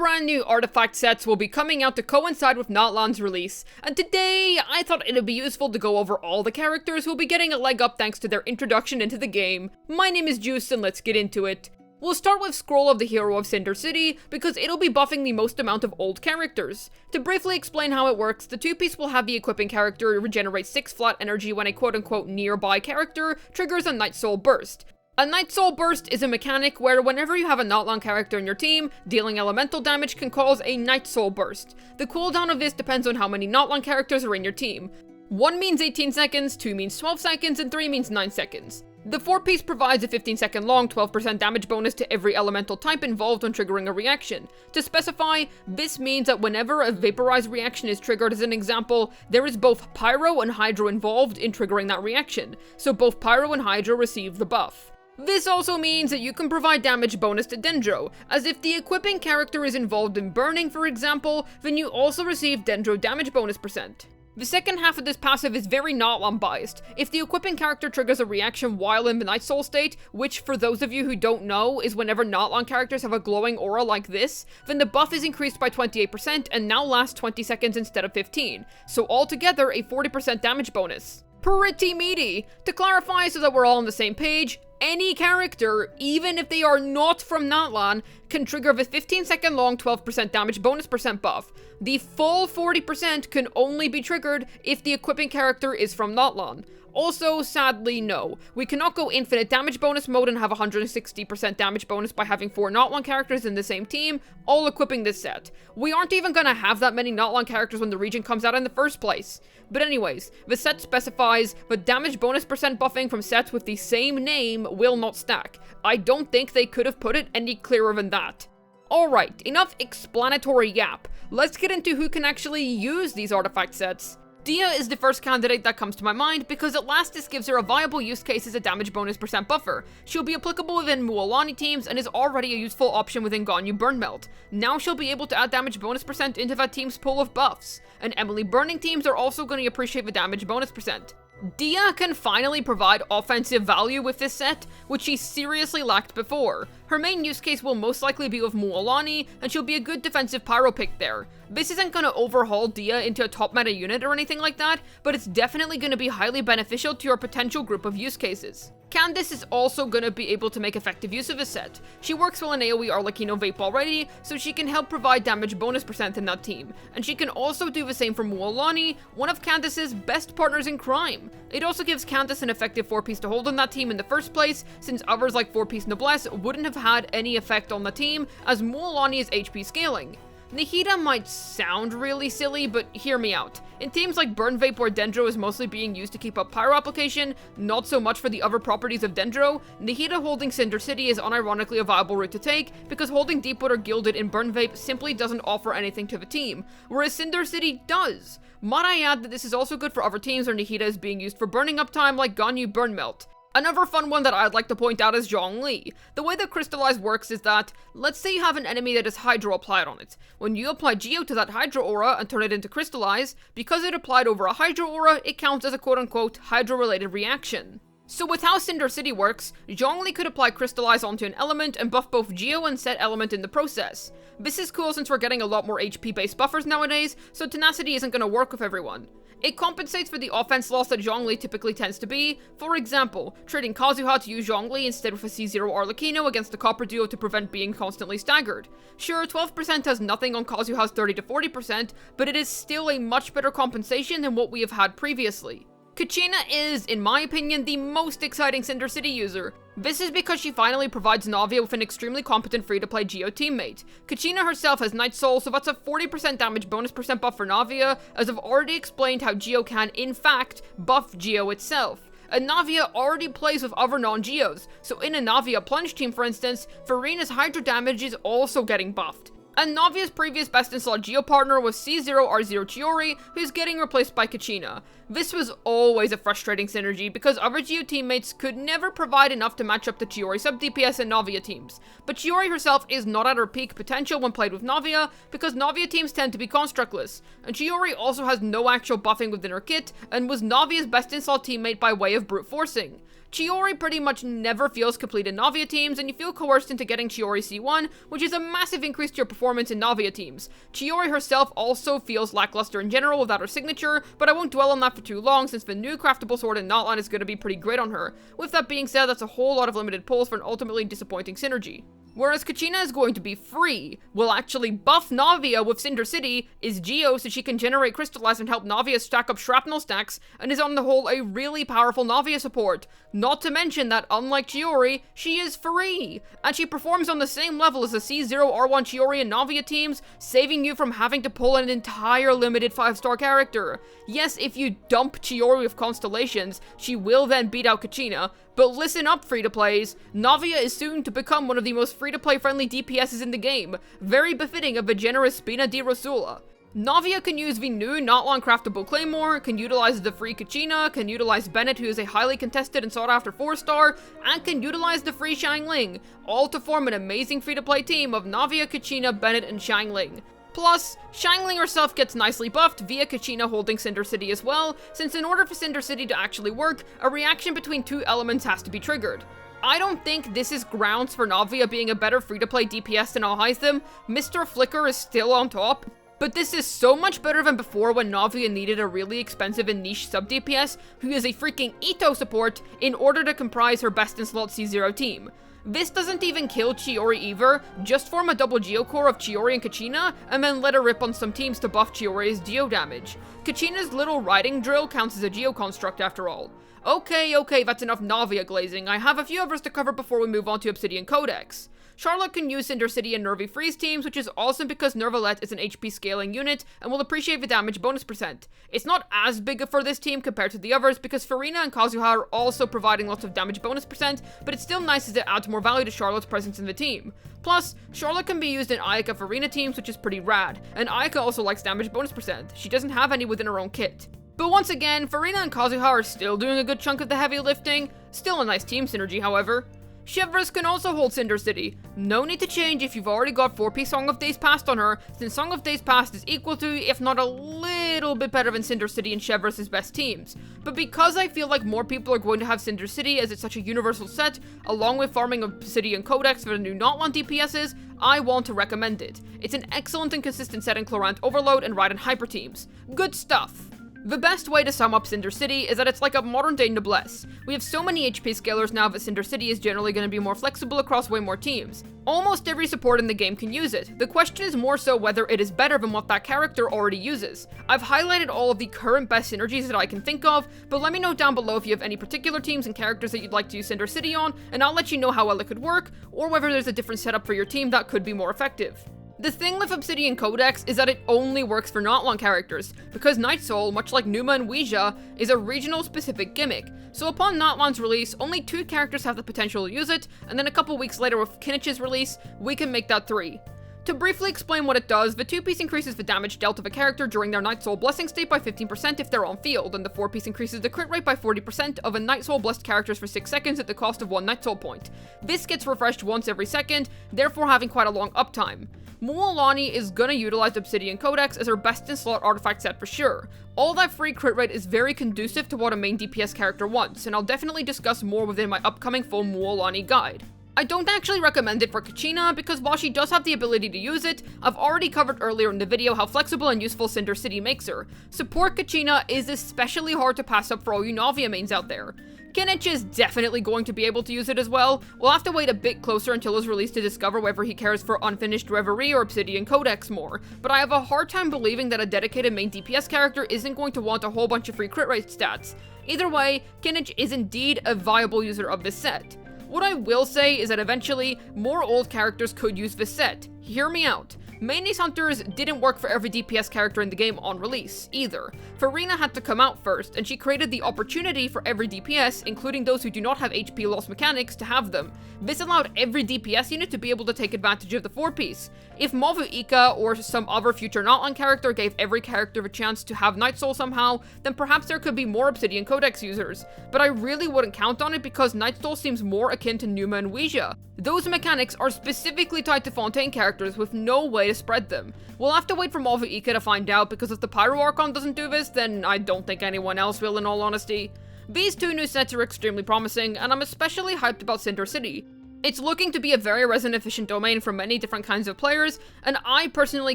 brand new artifact sets will be coming out to coincide with Natlan's release, and today I thought it'd be useful to go over all the characters who will be getting a leg up thanks to their introduction into the game. My name is Juice and let's get into it. We'll start with Scroll of the Hero of Cinder City, because it'll be buffing the most amount of old characters. To briefly explain how it works, the two-piece will have the equipping character regenerate 6 flat energy when a quote-unquote nearby character triggers a Night Soul Burst. A Night Soul Burst is a mechanic where whenever you have a Natlan character in your team, dealing elemental damage can cause a Night Soul Burst. The cooldown of this depends on how many Natlan characters are in your team. 1 means 18 seconds, 2 means 12 seconds, and 3 means 9 seconds. The 4-piece provides a 15-second long 12% damage bonus to every elemental type involved when triggering a reaction. To specify, this means that whenever a Vaporize reaction is triggered as an example, there is both Pyro and Hydro involved in triggering that reaction, so both Pyro and Hydro receive the buff. This also means that you can provide damage bonus to Dendro, as if the equipping character is involved in burning, for example, then you also receive Dendro damage bonus percent. The second half of this passive is very Natlan biased. If the equipping character triggers a reaction while in the Night Soul state, which for those of you who don't know is whenever Natlan characters have a glowing aura like this, then the buff is increased by 28% and now lasts 20 seconds instead of 15, so altogether a 40% damage bonus. Pretty meaty! To clarify so that we're all on the same page, any character, even if they are not from Natlan, can trigger the 15-second long 12% damage bonus percent buff. The full 40% can only be triggered if the equipping character is from Natlan. Also, sadly, no. We cannot go infinite damage bonus mode and have 160% damage bonus by having 4 Natlan characters in the same team, all equipping this set. We aren't even gonna have that many Natlan characters when the region comes out in the first place. But anyways, the set specifies that damage bonus percent buffing from sets with the same name will not stack. I don't think they could have put it any clearer than that. Alright, enough explanatory yap. Let's get into who can actually use these artifact sets. Dia is the first candidate that comes to my mind because at last this gives her a viable use case as a damage bonus percent buffer. She'll be applicable within Mualani teams and is already a useful option within Ganyu Burn Melt. Now she'll be able to add damage bonus percent into that team's pool of buffs, and Emily Burning teams are also going to appreciate the damage bonus percent. Dia can finally provide offensive value with this set, which she seriously lacked before. Her main use case will most likely be with Mualani, and she'll be a good defensive pyro pick there. This isn't gonna overhaul Dia into a top meta unit or anything like that, but it's definitely gonna be highly beneficial to your potential group of use cases. Candace is also gonna be able to make effective use of this set. She works well in AoE Arlecchino Vape already, so she can help provide damage bonus percent in that team. And she can also do the same for Mualani, one of Candace's best partners in crime. It also gives Candace an effective 4-piece to hold on that team in the first place, since others like 4-piece Noblesse wouldn't have had any effect on the team, as Mualani is HP scaling. Nahida might sound really silly, but hear me out. In teams like Burn Vape where Dendro is mostly being used to keep up pyro application, not so much for the other properties of Dendro, Nahida holding Cinder City is unironically a viable route to take, because holding Deepwood or Gilded in Burn Vape simply doesn't offer anything to the team, whereas Cinder City does. Might I add that this is also good for other teams where Nahida is being used for burning up time like Ganyu Burn Melt. Another fun one that I'd like to point out is Zhongli. The way that Crystallize works is that, let's say you have an enemy that has Hydro applied on it. When you apply Geo to that Hydro aura and turn it into Crystallize, because it applied over a Hydro aura, it counts as a quote-unquote Hydro-related reaction. So with how Cinder City works, Zhongli could apply Crystallize onto an element and buff both Geo and set element in the process. This is cool since we're getting a lot more HP-based buffers nowadays, so Tenacity isn't going to work with everyone. It compensates for the offense loss that Zhongli typically tends to be. For example, trading Kazuha to use Zhongli instead with a C0 Arlecchino against the Copper Duo to prevent being constantly staggered. Sure, 12% has nothing on Kazuha's 30 to 40%, but it is still a much better compensation than what we have had previously. Kachina is, in my opinion, the most exciting Cinder City user. This is because she finally provides Navia with an extremely competent free-to-play Geo teammate. Kachina herself has Night Soul, so that's a 40% damage bonus percent buff for Navia, as I've already explained how Geo can, in fact, buff Geo itself. And Navia already plays with other non-Geos, so in a Navia plunge team for instance, Farina's Hydro damage is also getting buffed. And Navia's previous best-in-slot Geo partner was C0R0 Chiori, who's getting replaced by Kachina. This was always a frustrating synergy because other Geo teammates could never provide enough to match up to Chiori sub-DPS and Navia teams. But Chiori herself is not at her peak potential when played with Navia, because Navia teams tend to be constructless, and Chiori also has no actual buffing within her kit, and was Navia's best-in-slot teammate by way of brute forcing. Chiori pretty much never feels complete in Navia teams, and you feel coerced into getting Chiori C1, which is a massive increase to your performance in Navia teams. Chiori herself also feels lackluster in general without her signature, but I won't dwell on that for too long since the new craftable sword in Natlan is going to be pretty great on her. With that being said, that's a whole lot of limited pulls for an ultimately disappointing synergy. Whereas Kachina is going to be free, will actually buff Navia with Cinder City, is Geo so she can generate Crystallize and help Navia stack up shrapnel stacks, and is on the whole a really powerful Navia support. Not to mention that unlike Chiori, she is free, and she performs on the same level as the C0R1 Chiori and Navia teams, saving you from having to pull an entire limited 5-star character. Yes, if you dump Chiori with Constellations, she will then beat out Kachina, but listen up, free-to-plays, Navia is soon to become one of the most free-to-play friendly DPSs in the game, very befitting of the generous Spina di Rosula. Navia can use the new Natlan craftable Claymore, can utilize the free Kachina, can utilize Bennett who is a highly contested and sought after 4-star, and can utilize the free Xiangling, all to form an amazing free-to-play team of Navia, Kachina, Bennett, and Xiangling. Plus, Xiangling herself gets nicely buffed via Kachina holding Cinder City as well, since in order for Cinder City to actually work, a reaction between two elements has to be triggered. I don't think this is grounds for Navia being a better free-to-play DPS than I'll height them. Mr. Flicker is still on top, but this is so much better than before when Navia needed a really expensive and niche sub-DPS who is a freaking Ito support in order to comprise her best-in-slot C0 team. This doesn't even kill Chiori either, just form a double Geo core of Chiori and Kachina, and then let her rip on some teams to buff Chiori's Geo damage. Kachina's little riding drill counts as a Geo construct after all. Okay, that's enough Navia glazing. I have a few others to cover before we move on to Obsidian Codex. Charlotte can use Cinder City and Nervy Freeze teams, which is awesome because Nervalette is an HP scaling unit and will appreciate the damage bonus percent. It's not as big for this team compared to the others because Farina and Kazuha are also providing lots of damage bonus percent, but it's still nice as it adds more value to Charlotte's presence in the team. Plus, Charlotte can be used in Ayaka Farina teams, which is pretty rad, and Ayaka also likes damage bonus percent. She doesn't have any within her own kit. But once again, Farina and Kazuha are still doing a good chunk of the heavy lifting. Still a nice team synergy, however. Chevreuse can also hold Cinder City. No need to change if you've already got 4P Song of Days Past on her, since Song of Days Past is equal to, if not a little bit better than Cinder City and Chevreuse's best teams. But because I feel like more people are going to have Cinder City as it's such a universal set, along with farming Obsidian Codex for the new Natlan DPSs, I want to recommend it. It's an excellent and consistent set in Chlorant Overload and Raiden Hyper teams. Good stuff. The best way to sum up Cinder City is that it's like a modern-day Noblesse. We have so many HP scalers now that Cinder City is generally going to be more flexible across way more teams. Almost every support in the game can use it. The question is more so whether it is better than what that character already uses. I've highlighted all of the current best synergies that I can think of, but let me know down below if you have any particular teams and characters that you'd like to use Cinder City on, and I'll let you know how well it could work, or whether there's a different setup for your team that could be more effective. The thing with Obsidian Codex is that it only works for Natlan characters, because Night Soul, much like Numa and Ouija, is a regional specific gimmick, so upon Natlan's release, only 2 characters have the potential to use it, and then a couple weeks later with Kinnich's release, we can make that 3. To briefly explain what it does, the 2-piece increases the damage dealt of a character during their Night Soul Blessing state by 15% if they're on field, and the 4-piece increases the crit rate by 40% of a Night Soul blessed characters for 6 seconds at the cost of 1 Night Soul point. This gets refreshed once every second, therefore having quite a long uptime. Mualani is gonna utilize Obsidian Codex as her best-in-slot artifact set for sure. All that free crit rate is very conducive to what a main DPS character wants, and I'll definitely discuss more within my upcoming full Mualani guide. I don't actually recommend it for Kachina because while she does have the ability to use it, I've already covered earlier in the video how flexible and useful Cinder City makes her. Support Kachina is especially hard to pass up for all you Navia mains out there. Kinnich is definitely going to be able to use it as well. We'll have to wait a bit closer until his release to discover whether he cares for Unfinished Reverie or Obsidian Codex more, but I have a hard time believing that a dedicated main DPS character isn't going to want a whole bunch of free crit rate stats. Either way, Kinnich is indeed a viable user of this set. What I will say is that eventually, more old characters could use this set. Hear me out. Main Ace Hunters didn't work for every DPS character in the game on release, either. Farina had to come out first, and she created the opportunity for every DPS, including those who do not have HP loss mechanics, to have them. This allowed every DPS unit to be able to take advantage of the 4-piece. If Mavu Ika or some other future Natlan character gave every character a chance to have Night Soul somehow, then perhaps there could be more Obsidian Codex users. But I really wouldn't count on it because Night Soul seems more akin to Numa and Ouija. Those mechanics are specifically tied to Fontaine characters with no way to spread them. We'll have to wait for Mavu Ika to find out because if the Pyro Archon doesn't do this, then I don't think anyone else will in all honesty. These two new sets are extremely promising, and I'm especially hyped about Cinder City. It's looking to be a very resin-efficient domain for many different kinds of players, and I personally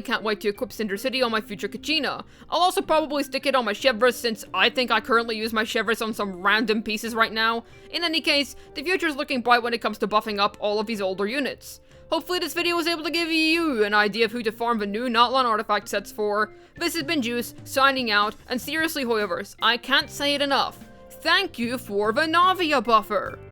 can't wait to equip Cinder City on my future Kachina. I'll also probably stick it on my Chevres since I think I currently use my Chevres on some random pieces right now. In any case, the future's looking bright when it comes to buffing up all of these older units. Hopefully this video was able to give you an idea of who to farm the new Natlan artifact sets for. This has been Juice, signing out, and seriously Hoyoverse, I can't say it enough. Thank you for the Navia buffer!